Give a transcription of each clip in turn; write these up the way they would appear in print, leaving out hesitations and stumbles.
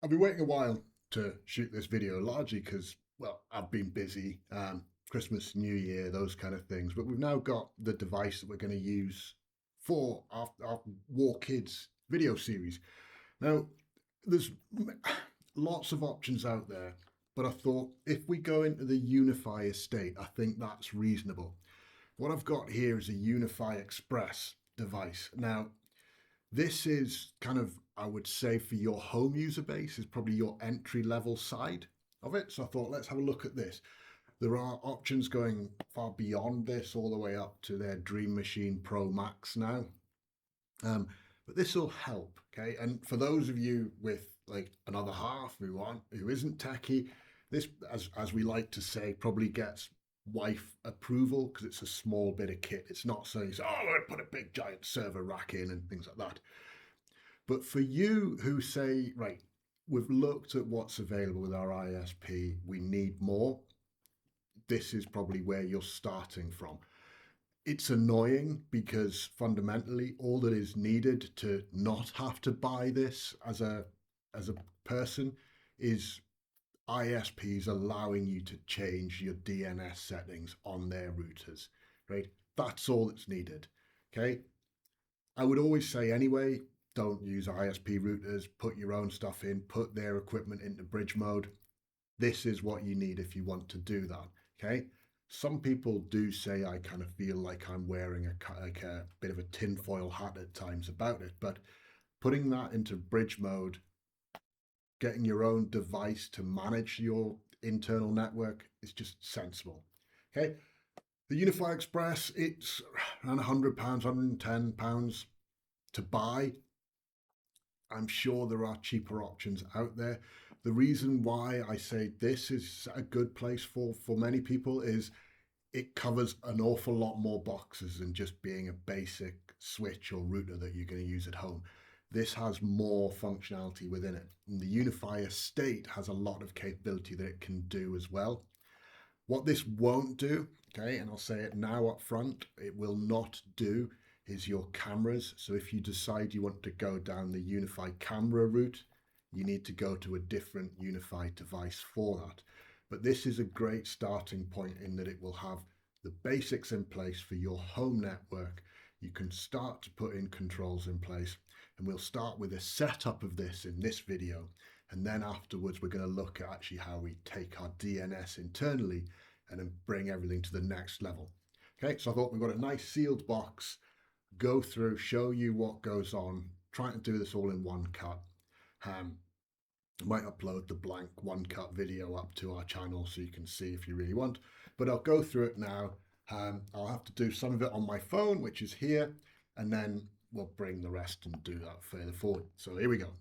I've been waiting a while to shoot this video, largely because, well, I've been busy, Christmas, New Year, those kind of things. But we've now got the device that we're going to use for our War Kids video series. Now, there's lots of options out there, but I thought if we go into the Unify estate, I think that's reasonable. What I've got here is a Unify Express device. Now, this is kind of, I would say, for your home user base, is probably your entry level side of it. So I thought, let's have a look at this. There are options going far beyond this, all the way up to their Dream Machine Pro Max now. But this will help, okay? And for those of you with like another half who isn't techie, this, as we like to say, probably gets wife approval because it's a small bit of kit. It's not saying, oh, I'm going to put a big giant server rack in and things like that. But for you who say, right, we've looked at what's available with our ISP, we need more, this is probably where you're starting from. It's annoying because fundamentally all that is needed to not have to buy this as a person is ISPs allowing you to change your DNS settings on their routers, right? That's all that's needed. Okay. I would always say anyway, don't use ISP routers, put your own stuff in, put their equipment into bridge mode. This is what you need if you want to do that. Okay. Some people do say I kind of feel like I'm wearing a bit of a tinfoil hat at times about it, but putting that into bridge mode, getting your own device to manage your internal network is just sensible. Okay. The Unify Express, it's around £100, £110 to buy. I'm sure there are cheaper options out there. The reason why I say this is a good place for many people is it covers an awful lot more boxes than just being a basic switch or router that you're going to use at home. This has more functionality within it. And the Unify estate has a lot of capability that it can do as well. What this won't do, okay, and I'll say it now up front, it will not do is your cameras. So if you decide you want to go down the Unify camera route, you need to go to a different Unify device for that. But this is a great starting point in that it will have the basics in place for your home network. You can start to put in controls in place, and we'll start with a setup of this in this video. And then afterwards, we're going to look at actually how we take our DNS internally and then bring everything to the next level. Okay, so I thought we've got a nice sealed box, go through, show you what goes on, trying to do this all in one cut. I might upload the blank one cut video up to our channel so you can see if you really want, but I'll go through it now. I'll have to do some of it on my phone, which is here, and then we'll bring the rest and do that further forward. So here we go.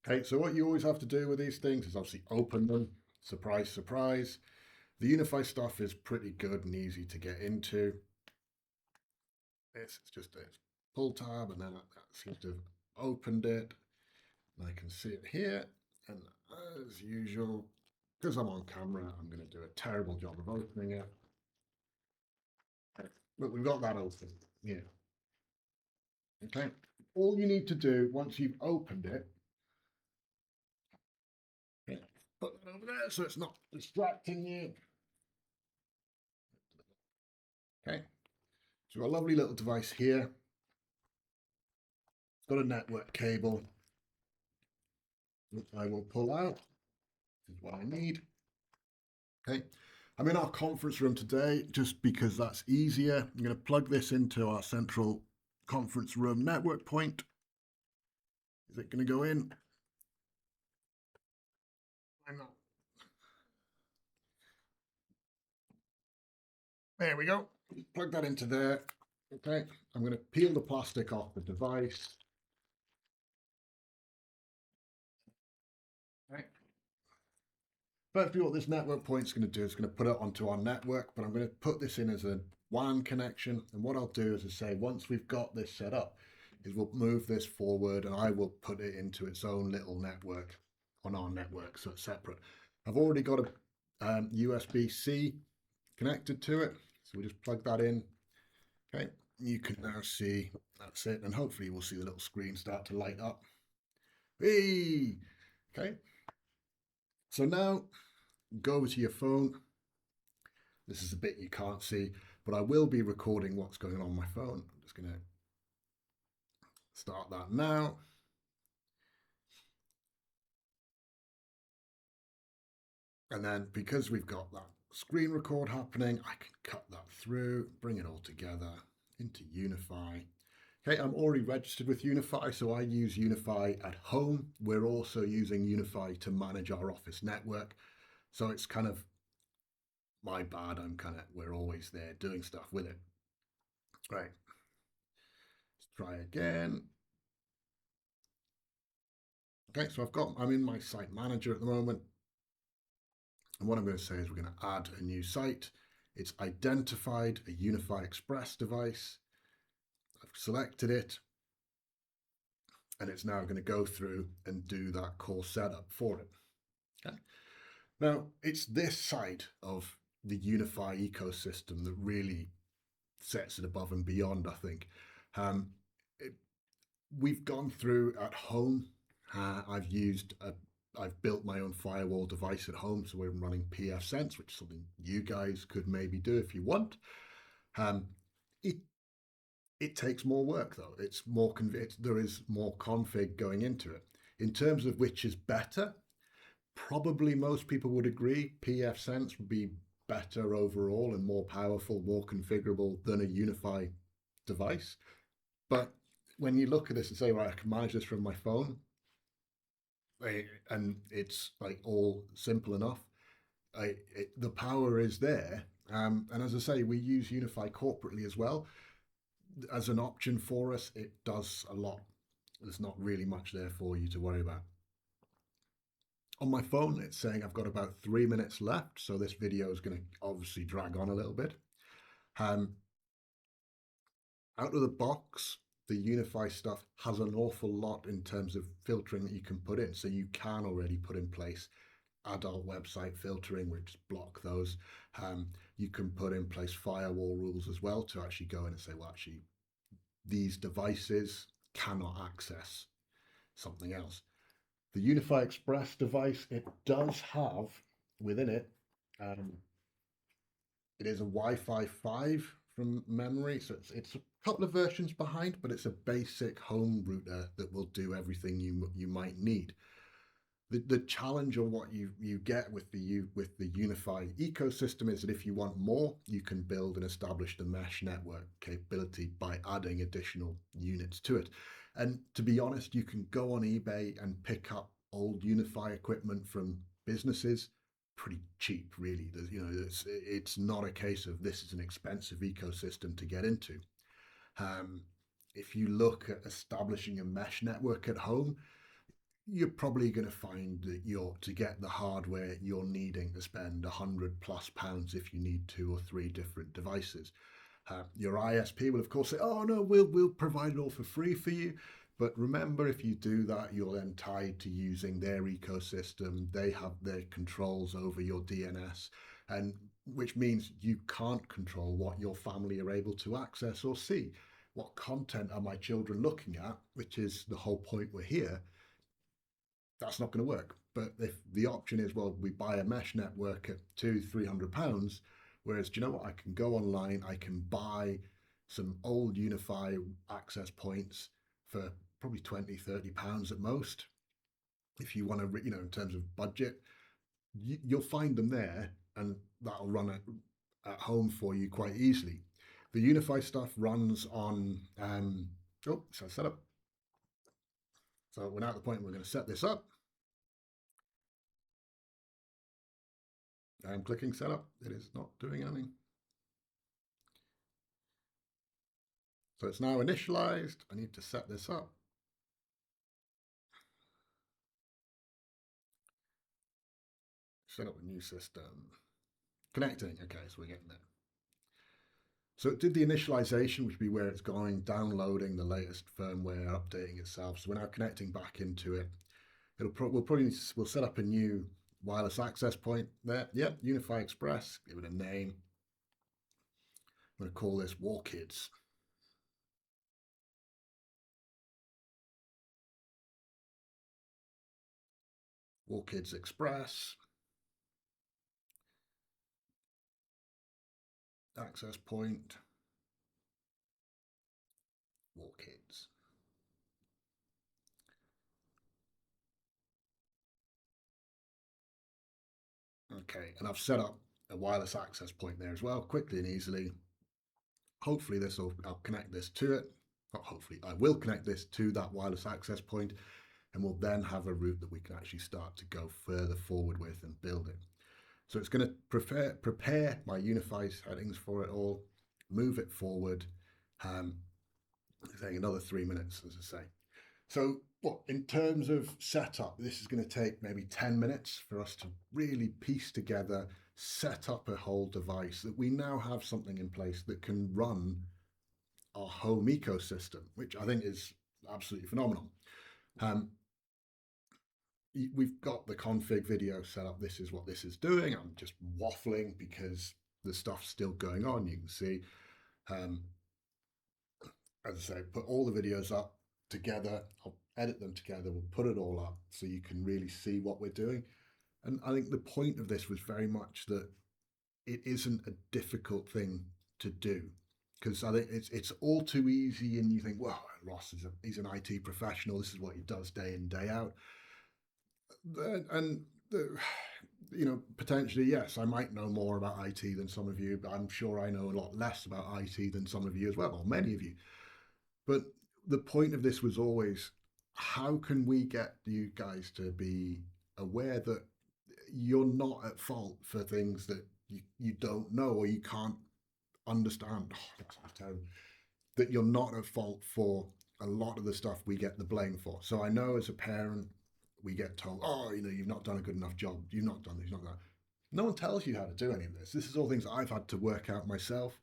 Okay, so what you always have to do with these things is obviously open them. Surprise, surprise. The Unify stuff is pretty good and easy to get into. This is just a pull tab, and then that seems to have opened it. And I can see it here. And as usual, because I'm on camera, I'm going to do a terrible job of opening it. But we've got that open. Yeah. Okay. All you need to do once you've opened it, put that over there so it's not distracting you. Okay. So a lovely little device here. It's got a network cable, which I will pull out. This is what I need. Okay. I'm in our conference room today just because that's easier. I'm going to plug this into our central conference room network point. Is it going to go in? I'm not. There we go. Plug that into there. Okay. I'm going to peel the plastic off the device. Okay. Firstly, what this network point is going to do is going to put it onto our network, but I'm going to put this in as a WAN connection. And what I'll do is I say, once we've got this set up, is we'll move this forward and I will put it into its own little network on our network, so it's separate. I've already got a USB-C connected to it, so we just plug that in. Okay, you can now see that's it, and hopefully we'll see the little screen start to light up. Hey, Okay, so now go over to your phone. This is a bit you can't see, but I will be recording what's going on my phone. I'm just going to start that now. And then because we've got that screen record happening, I can cut that through, bring it all together into Unify. Okay, I'm already registered with Unify, so I use Unify at home. We're also using Unify to manage our office network. So it's kind of my bad. We're always there doing stuff with it. Right, let's try again. Okay, so I'm in my site manager at the moment. And what I'm going to say is we're going to add a new site. It's identified a Unify Express device. I've selected it. And it's now going to go through and do that core setup for it. Okay. Now, it's this side of the Unify ecosystem that really sets it above and beyond, I think. Um, it, we've gone through at home. I've built my own firewall device at home, so we're running pfSense, which is something you guys could maybe do if you want. Um, it it takes more work though. There is more config going into it. In terms of which is better, probably most people would agree pfSense would be better overall and more powerful, more configurable than a Unify device. But when you look at this and say, right, I can manage this from my phone, and it's like all simple enough, the power is there. And as I say, we use Unify corporately as well. As an option for us, it does a lot. There's not really much there for you to worry about. On my phone, it's saying I've got about 3 minutes left, so this video is going to obviously drag on a little bit. Out of the box, the Unify stuff has an awful lot in terms of filtering that you can put in. So you can already put in place adult website filtering, which block those. You can put in place firewall rules as well to actually go in and say, well, actually, these devices cannot access something else. The Unify Express device, it does have within it, it is a Wi-Fi 5 from memory, so it's a couple of versions behind, but it's a basic home router that will do everything you might need. The challenge or what you get with the Unify ecosystem is that if you want more, you can build and establish the mesh network capability by adding additional units to it. And to be honest, you can go on eBay and pick up old Unify equipment from businesses pretty cheap, really. It's not a case of this is an expensive ecosystem to get into. If you look at establishing a mesh network at home, you're probably going to find that to get the hardware, you're needing to spend £100+ if you need 2 or 3 different devices. Your ISP will of course say, "Oh no, we'll provide it all for free for you." But remember, if you do that, you're then tied to using their ecosystem. They have their controls over your DNS, and which means you can't control what your family are able to access or see. What content are my children looking at? Which is the whole point we're here. That's not going to work. But if the option is, well, we buy a mesh network at £200-300, whereas, do you know what? I can go online, I can buy some old Unify access points for probably £20-30 at most. If you want to, in terms of budget, you'll find them there, and that'll run at home for you quite easily. The Unify stuff runs on, so setup. So we're now at the point where we're going to set this up. I'm clicking setup. It is not doing anything. So it's now initialized. I need to set this up. Set up a new system. Connecting. Okay, so we're getting there. So it did the initialization, which would be where it's going, downloading the latest firmware, updating itself. So we're now connecting back into it. We'll set up a new wireless access point there. Yep, Unify Express. Give it a name. I'm going to call this War Kids. War Kids Express, access point, War Kids. Okay, and I've set up a wireless access point there as well, quickly and easily. Hopefully I'll connect this to it. Not hopefully, I will connect this to that wireless access point, and we'll then have a route that we can actually start to go further forward with and build it. So it's going to prepare my Unify settings for it all, move it forward, saying another 3 minutes, as I say. So, what in terms of setup, this is going to take maybe 10 minutes for us to really piece together, set up a whole device that we now have something in place that can run our home ecosystem, which I think is absolutely phenomenal. We've got the config video set up. This is what this is doing. I'm just waffling because the stuff's still going on. You can see, as I say, put all the videos up together. I'll edit them together. We'll put it all up so you can really see what we're doing. And I think the point of this was very much that it isn't a difficult thing to do, because I think it's all too easy, and you think, well, Ross he's an IT professional. This is what he does day in, day out. And potentially, yes, I might know more about IT than some of you, but I'm sure I know a lot less about IT than some of you as well, or many of you. But the point of this was always, how can we get you guys to be aware that you're not at fault for things that you don't know or you can't understand? Oh, that sounds terrible. That you're not at fault for a lot of the stuff we get the blame for. So I know as a parent, we get told, oh, you've not done a good enough job. You've not done this, you've not done that. No one tells you how to do any of this. This is all things I've had to work out myself.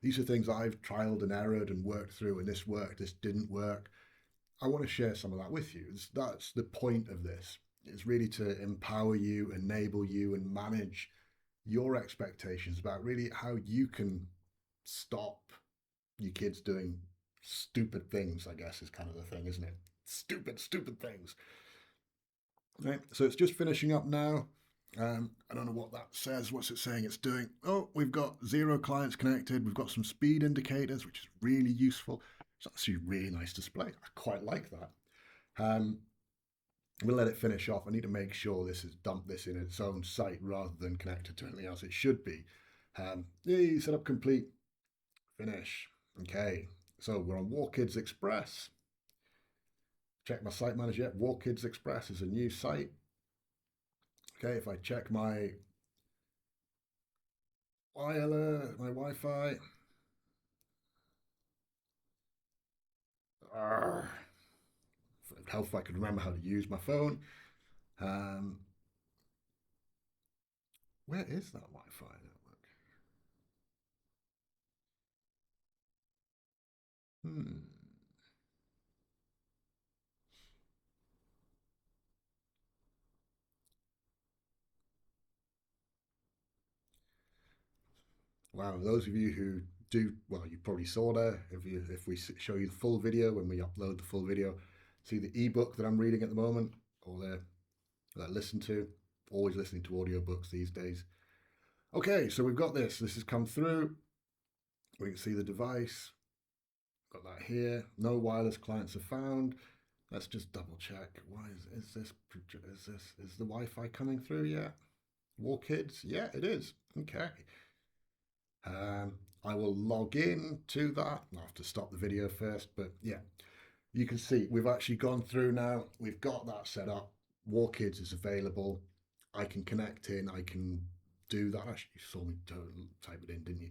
These are things I've trialed and errored and worked through, and this worked, this didn't work. I want to share some of that with you. That's the point of this. It's really to empower you, enable you, and manage your expectations about really how you can stop your kids doing stupid things, I guess, is kind of the thing, isn't it? Stupid things. Right, so it's just finishing up now. I don't know what that says. What's it saying it's doing? Oh, we've got 0 clients connected. We've got some speed indicators, which is really useful. It's actually a really nice display. I quite like that. We'll let it finish off. I need to make sure this is dumped this in its own site rather than connected to anything else. It should be. Yay, setup complete. Finish. Okay, so we're on War Kids Express. Check my site manager yet. War Kids Express is a new site. Okay, if I check my Wi-Fi, it'd help if I could remember how to use my phone. Where is that Wi-Fi network? Hmm. Wow, those of you who do, well, you probably saw there. If we show you the full video, when we upload the full video, see the ebook that I'm reading at the moment, or that I listen to. Always listening to audiobooks these days. Okay, so we've got this. This has come through. We can see the device. Got that here. No wireless clients are found. Let's just double check. Why is the Wi-Fi coming through yet? War Kids? Yeah, it is. Okay. I will log in to that. I'll have to stop the video first, but yeah, you can see we've actually gone through now. We've got that set up. War Kids is available. I can connect in. I can do that. Actually, you saw me type it in, didn't you?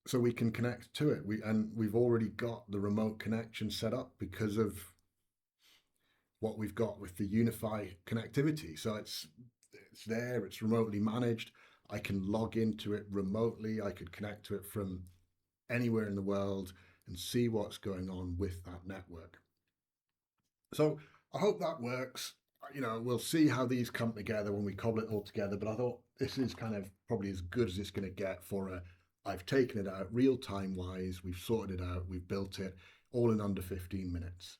So we can connect to it. We've already got the remote connection set up because of what we've got with the Unify connectivity. So it's there. It's remotely managed. I can log into it remotely. I could connect to it from anywhere in the world and see what's going on with that network. So I hope that works. We'll see how these come together when we cobble it all together. But I thought this is kind of probably as good as it's going to get for I've taken it out real time wise. We've sorted it out. We've built it all in under 15 minutes.